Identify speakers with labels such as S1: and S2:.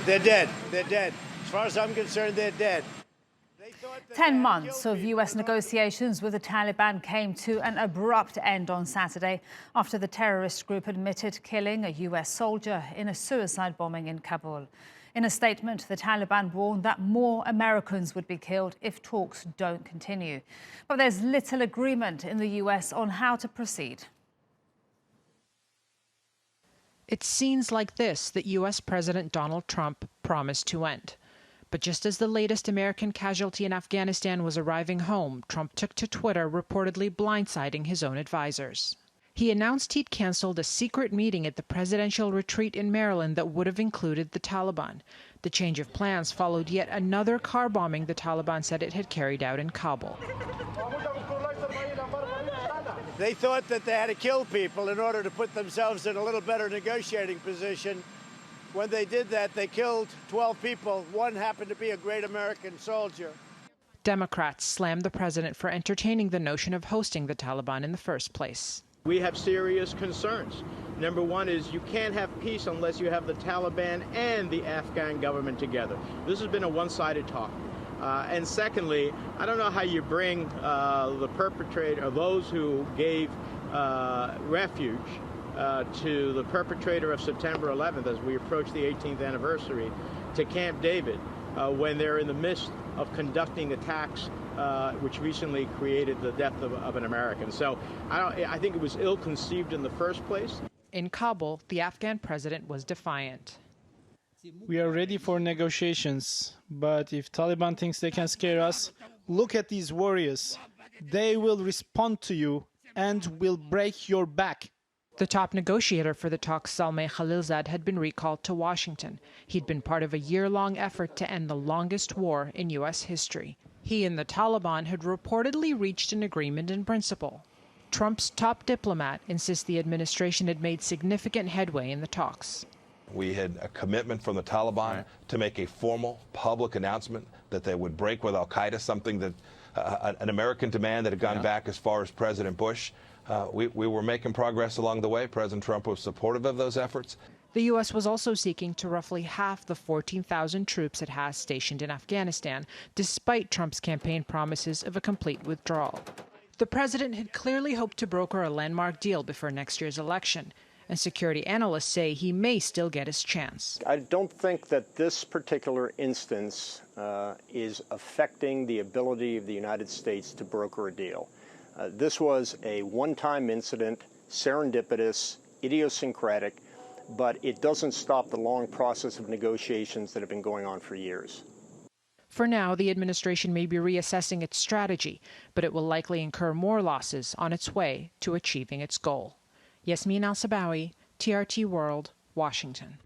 S1: They're dead. They're dead. As far as I'm concerned, they're dead.
S2: 10 months of U.S. negotiations with the Taliban came to an abrupt end on Saturday after the terrorist group admitted killing a U.S. soldier in a suicide bombing in Kabul. In a statement, the Taliban warned that more Americans would be killed if talks don't continue. But there's little agreement in the U.S. on how to proceed.
S3: It's scenes like this that U.S. President Donald Trump promised to end. But just as the latest American casualty in Afghanistan was arriving home, Trump took to Twitter, reportedly blindsiding his own advisors. He announced he'd canceled a secret meeting at the presidential retreat in Maryland that would have included the Taliban. The change of plans followed yet another car bombing the Taliban said it had carried out in Kabul.
S1: They thought that they had to kill people in order to put themselves in a little better negotiating position. When they did that, they killed 12 people. One happened to be a great American soldier.
S3: Democrats slammed the president for entertaining the notion of hosting the Taliban in the first place.
S4: We have serious concerns. Number one is you can't have peace unless you have the Taliban and the Afghan government together. This has been a one-sided talk. And secondly, I don't know how you bring the perpetrator, those who gave refuge to the perpetrator of September 11th as we approach the 18th anniversary to Camp David when they're in the midst of conducting attacks which recently created the death of an American. So I think it was ill-conceived in the first place.
S3: In Kabul, the Afghan president was defiant.
S5: We are ready for negotiations, but if Taliban thinks they can scare us, look at these warriors. They will respond to you and will break your back.
S3: The top negotiator for the talks, Zalmay Khalilzad, had been recalled to Washington. He'd been part of a year-long effort to end the longest war in U.S. history. He and the Taliban had reportedly reached an agreement in principle. Trump's top diplomat insists the administration had made significant headway in the talks.
S6: We had a commitment from the Taliban to make a formal public announcement that they would break with al-Qaeda, something that an American demand that had gone back as far as President Bush. We were making progress along the way. President Trump was supportive of those efforts.
S3: The U.S. was also seeking to roughly half the 14,000 troops it has stationed in Afghanistan, despite Trump's campaign promises of a complete withdrawal. The president had clearly hoped to broker a landmark deal before next year's election, and security analysts say he may still get his chance.
S7: I don't think that this particular instance is affecting the ability of the United States to broker a deal. This was a one-time incident, serendipitous, idiosyncratic, but it doesn't stop the long process of negotiations that have been going on for years.
S3: For now, the administration may be reassessing its strategy, but it will likely incur more losses on its way to achieving its goal. Yasmin Al-Sabawi, TRT World, Washington.